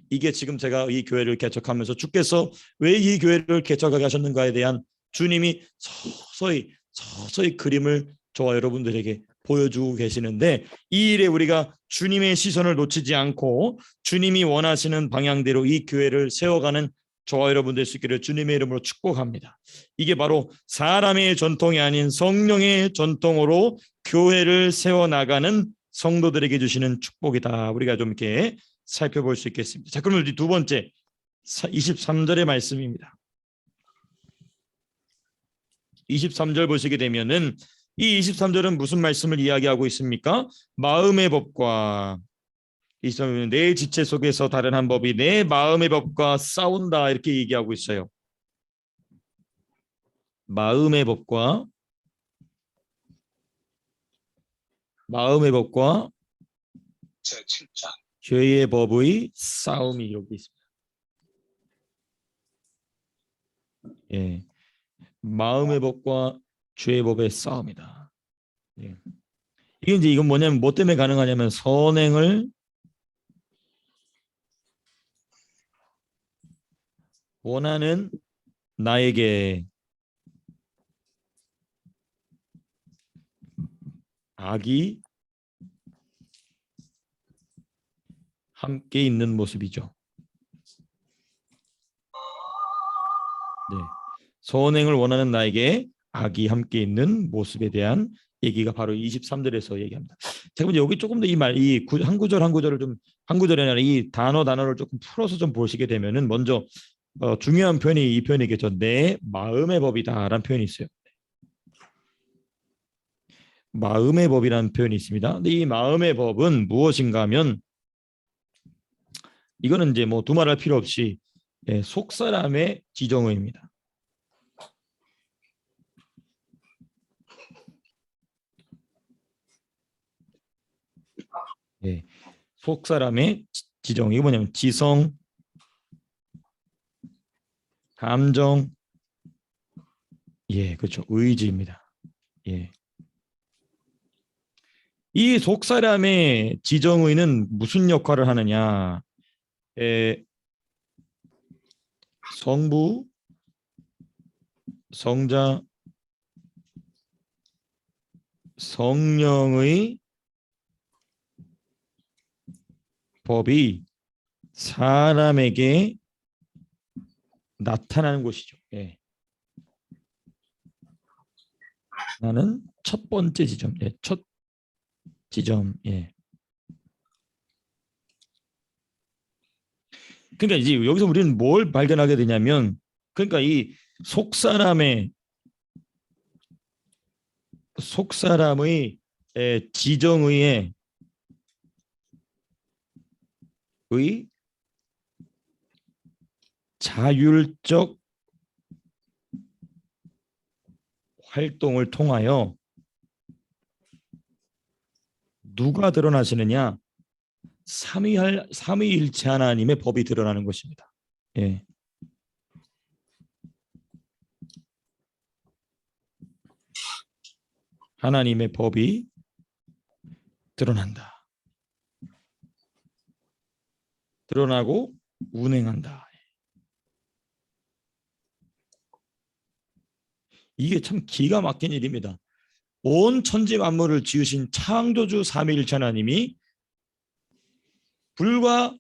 이게 지금 제가 이 교회를 개척하면서 주께서 왜 이 교회를 개척하게 하셨는가에 대한 주님이 서서히 그림을 저와 여러분들에게 보여주고 계시는데 이 일에 우리가 주님의 시선을 놓치지 않고 주님이 원하시는 방향대로 이 교회를 세워가는 저와 여러분 될 수 있기를 주님의 이름으로 축복합니다. 이게 바로 사람의 전통이 아닌 성령의 전통으로 교회를 세워나가는 성도들에게 주시는 축복이다. 우리가 좀 이렇게 살펴볼 수 있겠습니다. 자, 그러면 우리 두 번째 23절의 말씀입니다. 23절 보시게 되면은 이 23절은 무슨 말씀을 이야기하고 있습니까? 마음의 법과 이성은 내 지체 속에서 다른 한 법이 내 마음의 법과 싸운다 이렇게 얘기하고 있어요. 마음의 법과 제7장 죄의 법의 싸움이 여기 있습니다. 예, 마음의 법과 죄의 법의 싸움이다. 예. 이게 이제 이건 뭐냐면 뭐 때문에 가능하냐면 선행을 원하는 나에게 악이 함께 있는 모습이죠. 네. 선행을 원하는 나에게 악이 함께 있는 모습에 대한 얘기가 바로 23절에서 얘기합니다. 제가 여기 조금 더 이 말, 이 한 구절 한 구절을 좀 한 구절이 아니라 이 단어를 조금 풀어서 좀 보시게 되면은 먼저 중요한 표현이 이 표현이겠죠. 내 마음의 법이다라는 표현이 있어요. 마음의 법이라는 표현이 있습니다. 근데 이 마음의 법은 무엇인가 하면 이거는 이제 뭐 두말할 필요 없이 속 사람의 지정의입니다. 예, 속 사람의 지정. 이게 뭐냐면 지성, 감정, 예, 그렇죠. 의지입니다. 예. 이 속 사람의 지정의는 무슨 역할을 하느냐? 성부, 성자, 성령의 법이 사람에게 나타나는 것이죠. 예. 나는 첫 번째 지점, 예, 첫 지점, 예. 그러니까 이제 여기서 우리는 뭘 발견하게 되냐면, 그러니까 이 속 사람의 지정의의 자율적 활동을 통하여 누가 드러나시느냐? 삼위일체 하나님의 법이 드러나는 것입니다. 예. 하나님의 법이 드러난다. 드러나고 운행한다. 이게 참 기가 막힌 일입니다. 온 천지 만물을 지으신 창조주 삼위일체 하나님이 불과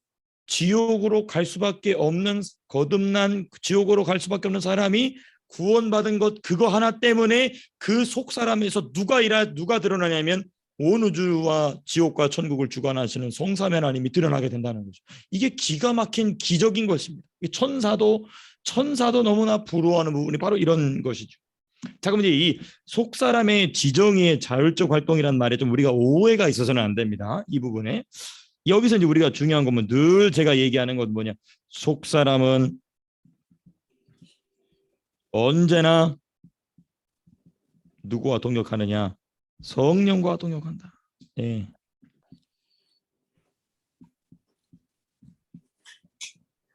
지옥으로 갈 수밖에 없는 거듭난 지옥으로 갈 수밖에 없는 사람이 구원받은 것 그거 하나 때문에 그 속 사람에서 누가 드러나냐면 온 우주와 지옥과 천국을 주관하시는 성삼위 하나님이 드러나게 된다는 거죠. 이게 기가 막힌 기적인 것입니다. 천사도 너무나 부러워하는 부분이 바로 이런 것이죠. 자, 그럼 이제 이 속 사람의 지정의의 자율적 활동이란 말에 좀 우리가 오해가 있어서는 안 됩니다. 이 부분에 여기서 이제 우리가 중요한 건 늘 제가 얘기하는 건 뭐냐? 속 사람은 언제나 누구와 동역하느냐? 성령과 동역한다. 예.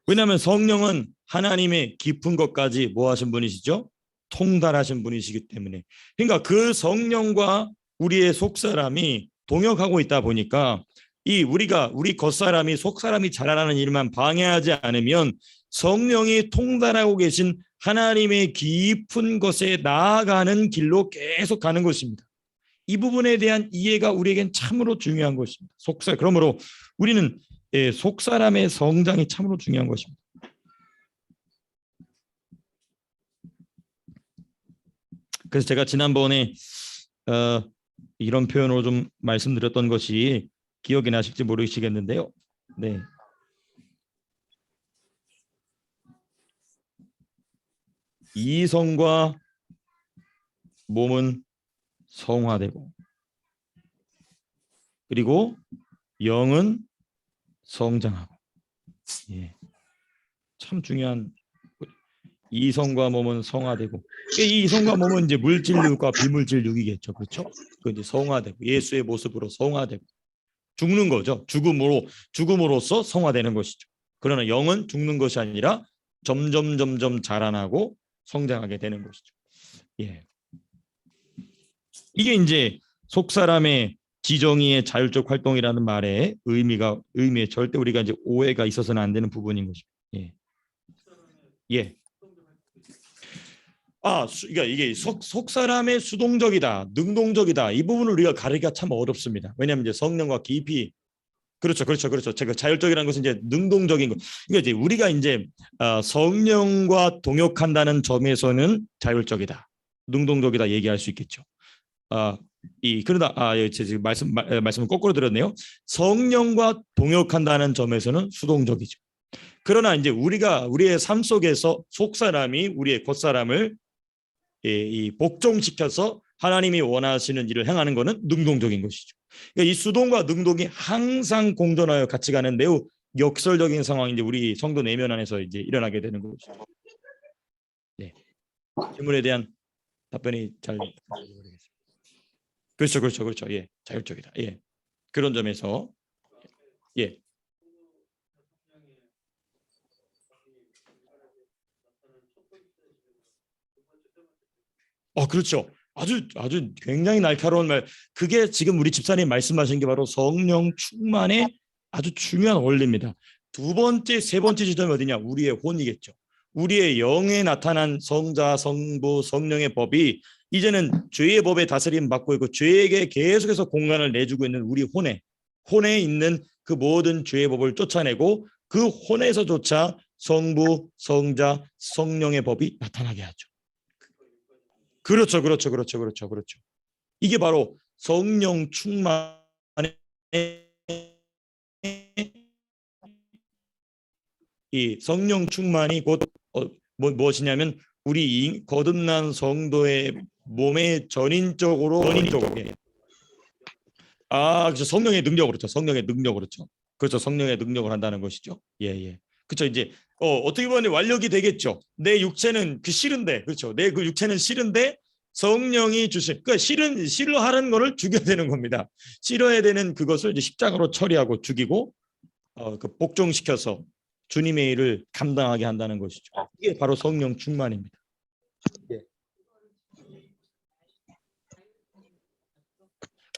왜냐하면 성령은 하나님의 깊은 것까지 뭐 하신 분이시죠? 통달하신 분이시기 때문에. 그러니까 그 성령과 우리의 속 사람이 동역하고 있다 보니까 우리 겉사람이 속 사람이 자라나는 일만 방해하지 않으면 성령이 통달하고 계신 하나님의 깊은 것에 나아가는 길로 계속 가는 것입니다. 이 부분에 대한 이해가 우리에겐 참으로 중요한 것입니다. 그러므로 우리는 속 사람의 성장이 참으로 중요한 것입니다. 그래서 제가 지난번에 이런 표현으로 좀 말씀드렸던 것이 기억이 나실지 모르시겠는데요. 네. 이성과 몸은 성화되고 그리고 영은 성장하고. 예. 참 중요한 이성과 몸은 성화되고 이 이성과 몸은 이제 물질육과 비물질육이겠죠. 그렇죠? 그 이제 성화되고 예수의 모습으로 성화되고 죽는 거죠. 죽음으로써 성화되는 것이죠. 그러나 영은 죽는 것이 아니라 점점 자라나고 성장하게 되는 것이죠. 예. 이게 이제 속 사람의 지정의의 자율적 활동이라는 말의 의미에 절대 우리가 이제 오해가 있어서는 안 되는 부분인 것이죠. 예. 예. 그러니까 이게 속 사람의 수동적이다, 능동적이다 이 부분을 우리가 가리기가 참 어렵습니다. 왜냐하면 이제 성령과 깊이 그렇죠. 제가 자율적이라는 것은 이제 능동적인 것. 그러니까 이제 우리가 이제 성령과 동역한다는 점에서는 자율적이다, 능동적이다 얘기할 수 있겠죠. 그러다 지금 말씀을 거꾸로 들었네요. 성령과 동역한다는 점에서는 수동적이죠. 그러나 이제 우리가 우리의 삶 속에서 속 사람이 우리의 겉 사람을 이 복종시켜서 하나님이 원하시는 일을 행하는 것은 능동적인 것이죠. 그러니까 이 수동과 능동이 항상 공존하여 같이 가는 매우 역설적인 상황이 이제 우리 성도 내면 안에서 이제 일어나게 되는 거죠. 네. 질문에 대한 답변이 잘 그렇죠. 예, 자율적이다. 예, 그런 점에서 예. 그렇죠. 아주 굉장히 날카로운 말. 그게 지금 우리 집사님 말씀하신 게 바로 성령 충만의 아주 중요한 원리입니다. 두 번째, 세 번째 지점이 어디냐? 우리의 혼이겠죠. 우리의 영에 나타난 성자, 성부, 성령의 법이 이제는 죄의 법에 다스림 받고 있고 죄에게 계속해서 공간을 내주고 있는 우리 혼에 있는 그 모든 죄의 법을 쫓아내고 그 혼에서조차 성부, 성자, 성령의 법이 나타나게 하죠. 그렇죠. 이게 바로 성령 충만의 이 성령 충만이 곧 무엇이냐면 우리 거듭난 성도의 몸의 전인적으로 그렇죠. 성령의 능력으로 그렇죠. 성령의 능력으로 그렇죠. 그렇죠. 성령의 능력을 한다는 것이죠. 예. 그렇죠. 이제 어떻게 보면 완력이 되겠죠. 내 육체는 싫은데 그렇죠. 내 그 육체는 싫은데 성령이 주신 그러니까 싫어하는 거를 죽여야 되는 겁니다. 싫어야 되는 그것을 이제 십자가로 처리하고 죽이고 그 복종시켜서 주님의 일을 감당하게 한다는 것이죠. 이게 바로 성령 충만입니다. 예.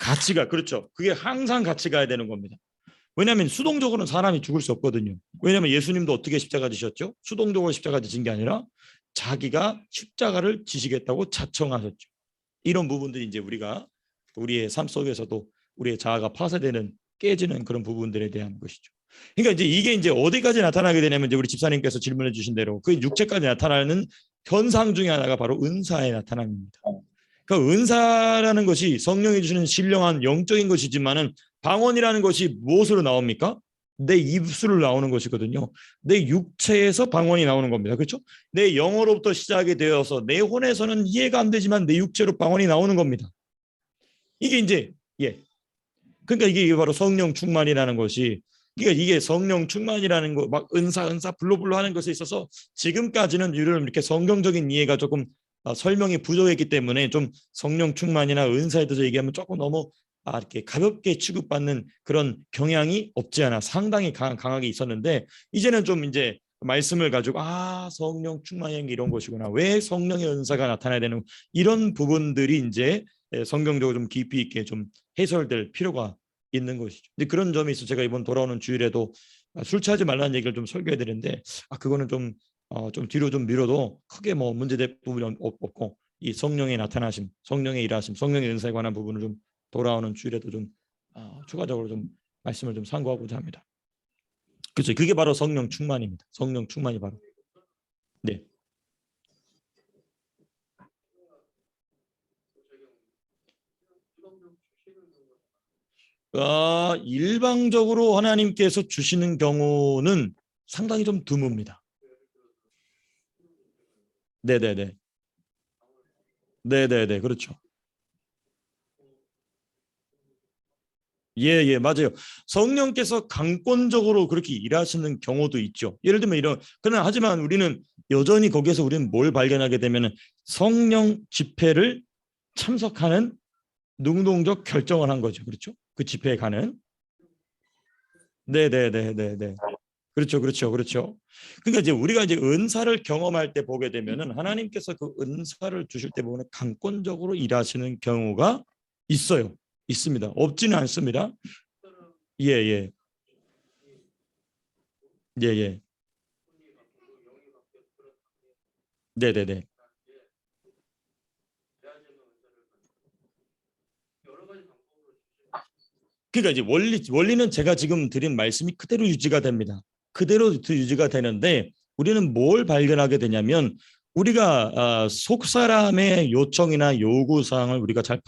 가치가 그렇죠. 그게 항상 같이 가야 되는 겁니다. 왜냐하면 수동적으로는 사람이 죽을 수 없거든요. 왜냐하면 예수님도 어떻게 십자가 지셨죠? 수동적으로 십자가 지신 게 아니라 자기가 십자가를 지시겠다고 자청하셨죠. 이런 부분들이 이제 우리가 우리의 삶 속에서도 우리의 자아가 파쇄되는 깨지는 그런 부분들에 대한 것이죠. 그러니까 이제 이게 이제 어디까지 나타나게 되냐면 이제 우리 집사님께서 질문해 주신 대로 그 육체까지 나타나는 현상 중에 하나가 바로 은사의 나타남입니다. 그러니까 은사라는 것이 성령이 주시는 신령한 영적인 것이지만은 방언이라는 것이 무엇으로 나옵니까? 내 입술로 나오는 것이거든요. 내 육체에서 방언이 나오는 겁니다. 그렇죠? 내 영어로부터 시작이 되어서 내 혼에서는 이해가 안 되지만 내 육체로 방언이 나오는 겁니다. 이게 이제 그러니까 이게 바로 성령 충만이라는 것이 그러니까 이게 성령 충만이라는 거 막 은사 블로블로 하는 것에 있어서 지금까지는 이렇게 성경적인 이해가 조금 설명이 부족했기 때문에 좀 성령 충만이나 은사에 대해서 얘기하면 조금 너무 이렇게 가볍게 취급받는 그런 경향이 없지 않아 상당히 강하게 있었는데 이제는 좀 이제 말씀을 가지고 성령 충만이 이런 것이구나. 왜 성령의 은사가 나타나야 되는 이런 부분들이 이제 성경적으로 좀 깊이 있게 좀 해설될 필요가 있는 것이죠. 근데 그런 점이 있어 제가 이번 돌아오는 주일에도 술 취하지 말라는 얘기를 좀 설교해 드리는데 그거는 좀 뒤로 좀 미뤄도 크게 뭐 문제될 부분이 없고 이 성령의 나타나심, 성령의 일하심, 성령의 은사에 관한 부분을 좀 돌아오는 주일에도 좀 추가적으로 좀 말씀을 좀 상고하고자 합니다. 그렇죠. 그게 바로 성령 충만입니다. 성령 충만이 바로 네. 일방적으로 하나님께서 주시는 경우는 상당히 좀 드뭅니다. 네네네. 네네네. 그렇죠. 예, 예, 맞아요. 성령께서 강권적으로 그렇게 일하시는 경우도 있죠. 예를 들면 이런, 그러나 하지만 우리는 여전히 거기에서 우리는 뭘 발견하게 되면은 성령 집회를 참석하는 능동적 결정을 한 거죠. 그렇죠? 그 집회에 가는. 네, 네, 네, 네, 네. 그렇죠, 그렇죠, 그렇죠. 그러니까 이제 우리가 이제 은사를 경험할 때 보게 되면은 하나님께서 그 은사를 주실 때 보면 강권적으로 일하시는 경우가 있어요. 있습니다. 없지는 않습니다. 예, 예, 예, 예. 네, 네, 네. 그러니까 이제 원리는 제가 지금 드린 말씀이 그대로 유지가 됩니다. 그대로 유지가 되는데 우리는 뭘 발견하게 되냐면 우리가 속 사람의 요청이나 요구 사항을 우리가 잘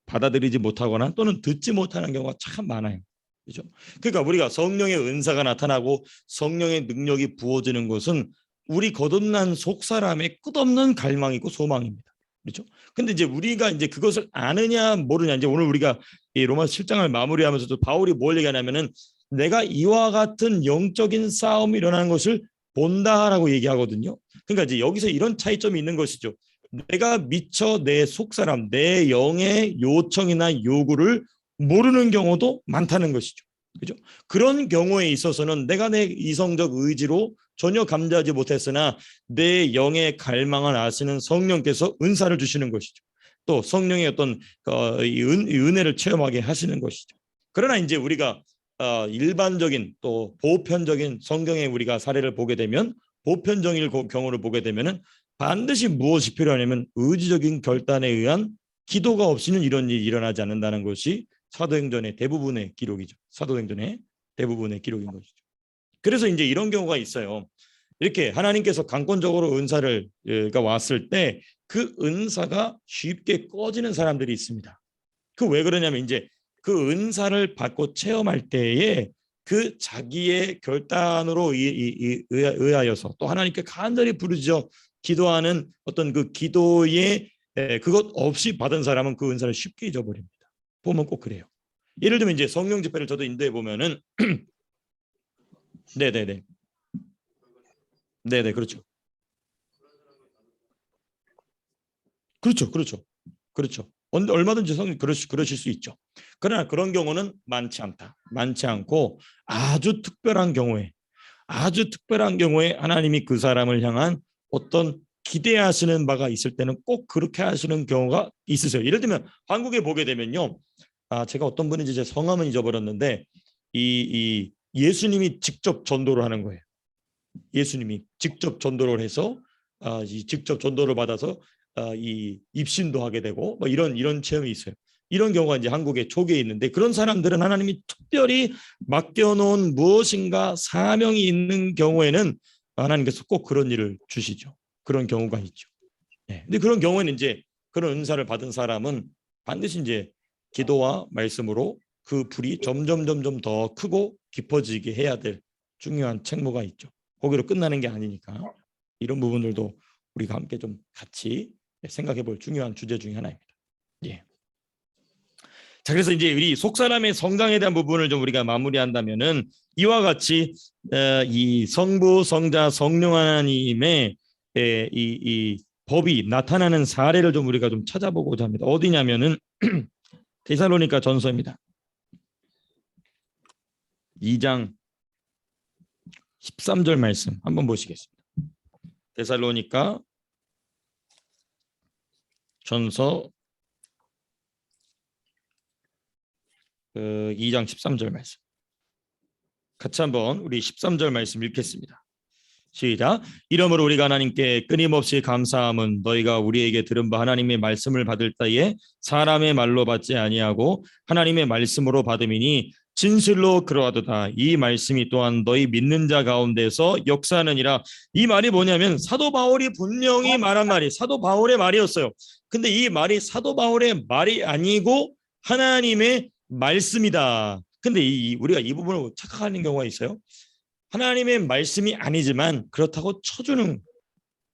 받아들이지 못하거나 또는 듣지 못하는 경우가 참 많아요. 그렇죠? 그러니까 우리가 성령의 은사가 나타나고 성령의 능력이 부어지는 것은 우리 거듭난 속 사람의 끝없는 갈망이고 소망입니다. 그렇죠? 근데 이제 우리가 이제 그것을 아느냐 모르냐 이제 오늘 우리가 이 로마서 7장을 마무리하면서도 바울이 뭘 얘기하냐면은 내가 이와 같은 영적인 싸움이 일어나는 것을 본다라고 얘기하거든요. 그러니까 이제 여기서 이런 차이점이 있는 것이죠. 내가 미처 내 속사람, 내 영의 요청이나 요구를 모르는 경우도 많다는 것이죠. 그죠? 그런 경우에 있어서는 내가 내 이성적 의지로 전혀 감지하지 못했으나 내 영의 갈망을 아시는 성령께서 은사를 주시는 것이죠. 또 성령의 어떤 은혜를 체험하게 하시는 것이죠. 그러나 이제 우리가 일반적인 또 보편적인 성경의 우리가 사례를 보게 되면 보편적인 경우를 보게 되면은 반드시 무엇이 필요하냐면 의지적인 결단에 의한 기도가 없이는 이런 일이 일어나지 않는다는 것이 사도행전의 대부분의 기록이죠. 사도행전의 대부분의 기록인 것이죠. 그래서 이제 이런 경우가 있어요. 이렇게 하나님께서 강권적으로 은사가 왔을 때 그 은사가 쉽게 꺼지는 사람들이 있습니다. 그 왜 그러냐면 이제 그 은사를 받고 체험할 때에 그 자기의 결단으로 의하여서 또 하나님께 간절히 부르짖어 기도하는 어떤 그 기도에 그것 없이 받은 사람은 그 은사를 쉽게 잊어버립니다. 보면 꼭 그래요. 예를 들면 이제 성령 집회를 저도 인도해 보면은 네네네 네네 그렇죠 그렇죠 그렇죠 그렇죠 얼마든지 그러실 수 있죠. 그러나 그런 경우는 많지 않다. 많지 않고 아주 특별한 경우에 하나님이 그 사람을 향한 어떤 기대하시는 바가 있을 때는 꼭 그렇게 하시는 경우가 있으세요. 예를 들면 한국에 보게 되면요. 제가 어떤 분인지 제 성함은 잊어버렸는데 이 예수님이 직접 전도를 하는 거예요. 예수님이 직접 전도를 해서 이 직접 전도를 받아서 이 입신도 하게 되고 뭐 이런 체험이 있어요. 이런 경우가 이제 한국에 초기에 있는데 그런 사람들은 하나님이 특별히 맡겨놓은 무엇인가 사명이 있는 경우에는 하나님께서 꼭 그런 일을 주시죠. 그런 경우가 있죠. 네. 근데 그런 경우에는 이제 그런 은사를 받은 사람은 반드시 이제 기도와 말씀으로 그 불이 점점 더 크고 깊어지게 해야 될 중요한 책무가 있죠. 거기로 끝나는 게 아니니까 이런 부분들도 우리가 함께 좀 같이 생각해 볼 중요한 주제 중에 하나입니다. 예. 자, 그래서 이제 우리 속사람의 성장에 대한 부분을 좀 우리가 마무리한다면은 이와 같이 이 성부, 성자, 성령 하나님의 이 법이 나타나는 사례를 좀 우리가 좀 찾아보고자 합니다. 어디냐면은 데살로니가 전서입니다. 2장 13절 말씀 한번 보시겠습니다. 데살로니가 전서 2장 13절 말씀. 같이 한번 우리 13절 말씀 읽겠습니다. 시작. 이러므로 우리가 하나님께 끊임없이 감사함은 너희가 우리에게 들은 바 하나님의 말씀을 받을 때에 사람의 말로 받지 아니하고 하나님의 말씀으로 받음이니 진실로 그러하도다. 이 말씀이 또한 너희 믿는 자 가운데서 역사하느니라. 이 말이 뭐냐면 사도 바울이 분명히 말한 말이 사도 바울의 말이었어요. 근데 이 말이 사도 바울의 말이 아니고 하나님의 말씀이다. 근데 우리가 이 부분을 착각하는 경우가 있어요. 하나님의 말씀이 아니지만 그렇다고 쳐주는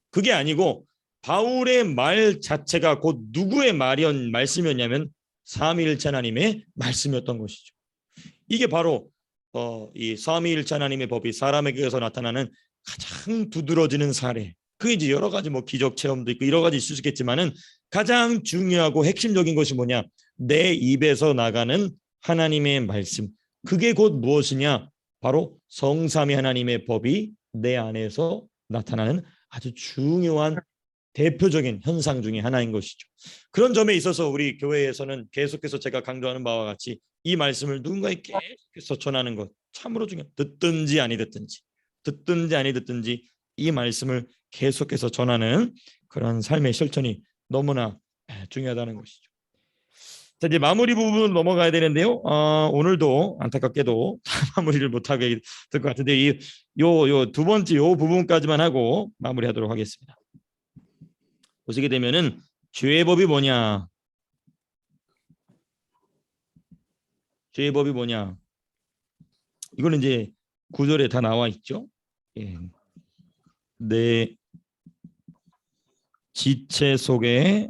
그게 아니고 바울의 말 자체가 곧 누구의 말이었냐면 삼위일체 하나님의 말씀이었던 것이죠. 이게 바로 이 삼위일체 하나님의 법이 사람에게서 나타나는 가장 두드러지는 사례. 그게 이제 여러 가지 뭐 기적 체험도 있고 여러 가지 있을 수 있겠지만은 가장 중요하고 핵심적인 것이 뭐냐? 내 입에서 나가는 하나님의 말씀. 그게 곧 무엇이냐? 바로 성삼위 하나님의 법이 내 안에서 나타나는 아주 중요한 대표적인 현상 중에 하나인 것이죠. 그런 점에 있어서 우리 교회에서는 계속해서 제가 강조하는 바와 같이 이 말씀을 누군가에게 계속해서 전하는 것 참으로 중요해요. 듣든지 아니 듣든지 이 말씀을 계속해서 전하는 그런 삶의 실천이 너무나 중요하다는 것이죠. 자, 이제 마무리 부분으로 넘어가야 되는데요. 오늘도 안타깝게도 마무리를 못하게 될 것 같은데 요 두 번째 요 부분까지만 하고 마무리하도록 하겠습니다. 보시게 되면은 죄의 법이 뭐냐? 죄의 법이 뭐냐? 이거는 이제 구절에 다 나와 있죠. 예. 내 지체 속에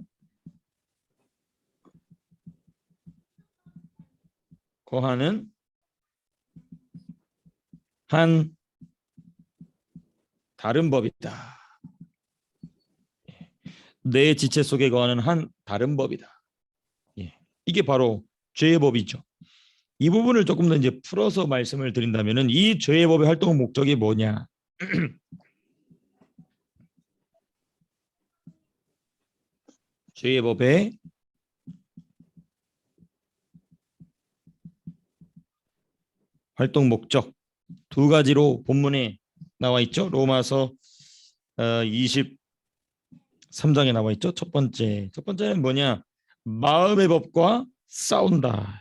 거하는 한 다른 법이다. 내 지체 속에 거하는 한 다른 법이다. 예. 이게 바로 죄의 법이죠. 이 부분을 조금 더 이제 풀어서 말씀을 드린다면은 이 죄의 법의 활동 목적이 뭐냐? 죄의 법의 활동 목적 두 가지로 본문에 나와 있죠. 로마서 23장에 나와 있죠. 첫 번째는 뭐냐? 마음의 법과 싸운다.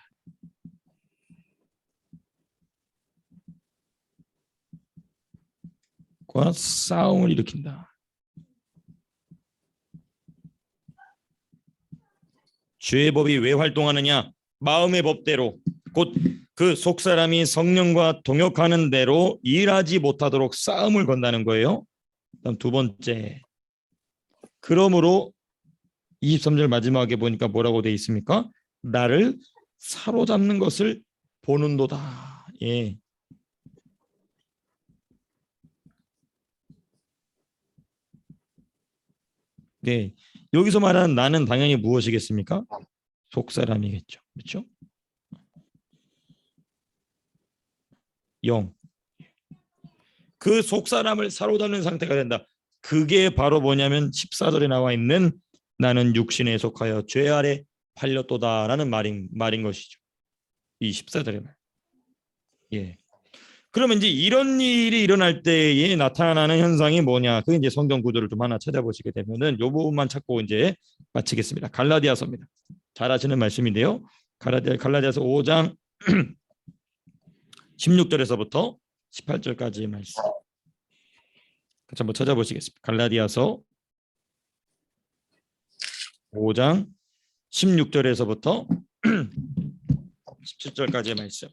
과 싸움을 일으킨다. 죄의 법이 왜 활동하느냐? 마음의 법대로 곧 그 속사람이 성령과 동역하는 대로 일하지 못하도록 싸움을 건다는 거예요. 그다음 두 번째, 그러므로 23절 마지막에 보니까 뭐라고 되어 있습니까? 나를 사로잡는 것을 보는도다. 예. 네. 여기서 말하는 나는 당연히 무엇이겠습니까? 속사람이겠죠. 그렇죠? 영. 그 속사람을 사로잡는 상태가 된다. 그게 바로 뭐냐면 14절에 나와 있는 나는 육신에 속하여 죄 아래 팔렸도다라는 말인 것이죠. 이 14절의 말. 예. 그러면 이제 이런 일이 일어날 때에 나타나는 현상이 뭐냐? 그 이제 성경 구조를 좀 하나 찾아보시게 되면은 이 부분만 찾고 이제 마치겠습니다. 갈라디아서입니다. 잘 아시는 말씀인데요. 갈라디아서 5장 16절에서부터 18절까지의 말씀. 같이 한번 찾아보시겠습니다. 갈라디아서 5장 16절에서부터 17절까지의 말씀.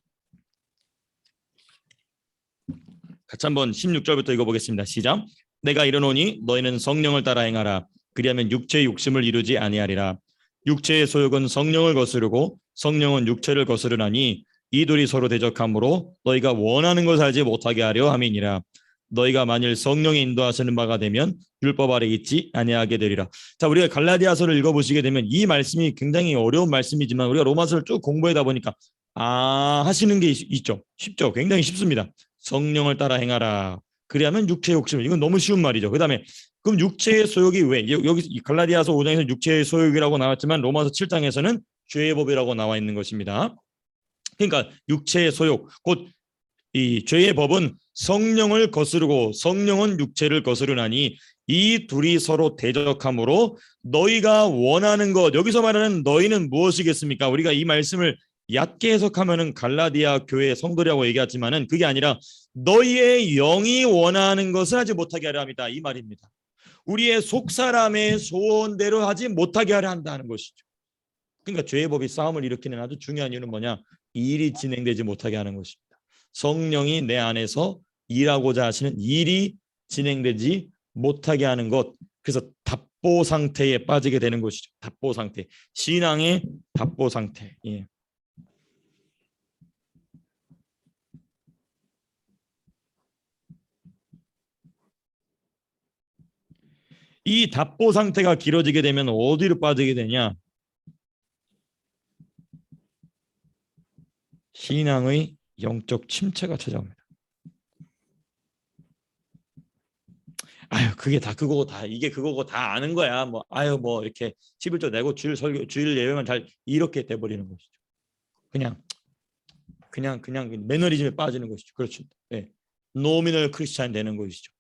같이 한번 16절부터 읽어보겠습니다. 시작. 내가 이르노니 너희는 성령을 따라 행하라. 그리하면 육체의 욕심을 이루지 아니하리라. 육체의 소욕은 성령을 거스르고 성령은 육체를 거스르나니 이 둘이 서로 대적하므로 너희가 원하는 것을 알지 못하게 하려 함이니라. 너희가 만일 성령의 인도하시는 바가 되면 율법 아래 있지 아니하게 되리라. 자, 우리가 갈라디아서를 읽어보시게 되면 이 말씀이 굉장히 어려운 말씀이지만 우리가 로마서를 쭉 공부하다 보니까 하시는 게 있죠. 쉽죠. 굉장히 쉽습니다. 성령을 따라 행하라. 그리하면 육체의 욕심을. 이건 너무 쉬운 말이죠. 그 다음에 그럼 육체의 소욕이 왜? 여기 갈라디아서 5장에서 육체의 소욕이라고 나왔지만 로마서 7장에서는 죄의 법이라고 나와 있는 것입니다. 그러니까 육체의 소욕, 곧 이 죄의 법은 성령을 거스르고 성령은 육체를 거스르나니 이 둘이 서로 대적하므로 너희가 원하는 것, 여기서 말하는 너희는 무엇이겠습니까? 우리가 이 말씀을 얕게 해석하면은 갈라디아 교회 성도라고 얘기하지만은 그게 아니라 너희의 영이 원하는 것을 하지 못하게 하려 합니다. 이 말입니다. 우리의 속사람의 소원대로 하지 못하게 하려 한다는 것이죠. 그러니까 죄의 법이 싸움을 일으키는 아주 중요한 이유는 뭐냐? 일이 진행되지 못하게 하는 것입니다. 성령이 내 안에서 일하고자 하시는 일이 진행되지 못하게 하는 것. 그래서 답보 상태에 빠지게 되는 것이죠. 답보 상태, 신앙의 답보 상태. 예. 이 답보 상태가 길어지게 되면 어디로 빠지게 되냐? 신앙의 영적 침체가 찾아옵니다. 아유, 그게 다 그거고 다 이게 그거고 다 아는 거야. 뭐 아유 뭐 이렇게 11조 내고 주일 예배만 잘 이렇게 돼 버리는 것이죠. 그냥 매너리즘에 빠지는 것이죠. 그렇죠. 네. 노미널 크리스찬 되는 것이죠.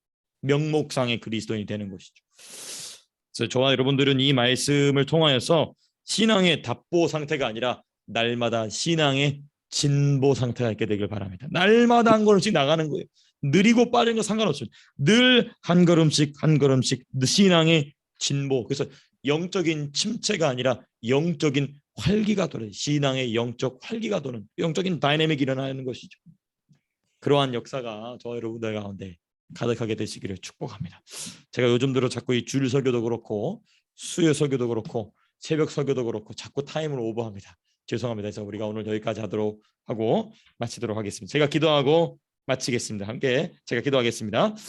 명목상의 그리스도인이 되는 것이죠. 그래서 저와 여러분들은 이 말씀을 통하여서 신앙의 답보 상태가 아니라 날마다 신앙의 진보 상태가 있게 되길 바랍니다. 날마다 한 걸음씩 나가는 거예요. 느리고 빠른 거 상관없습니다. 늘 한 걸음씩 한 걸음씩 신앙의 진보. 그래서 영적인 침체가 아니라 영적인 활기가 도는, 신앙의 영적 활기가 도는, 영적인 다이내믹이 일어나는 것이죠. 그러한 역사가 저 여러분들 가운데 가득하게 되시기를 축복합니다. 제가 요즘 들어 자꾸 이 주일 설교도 그렇고 수요 설교도 그렇고 새벽 설교도 그렇고 자꾸 타임을 오버합니다. 죄송합니다. 그래서 우리가 오늘 여기까지 하도록 하고 마치도록 하겠습니다. 제가 기도하고 마치겠습니다. 함께 제가 기도하겠습니다.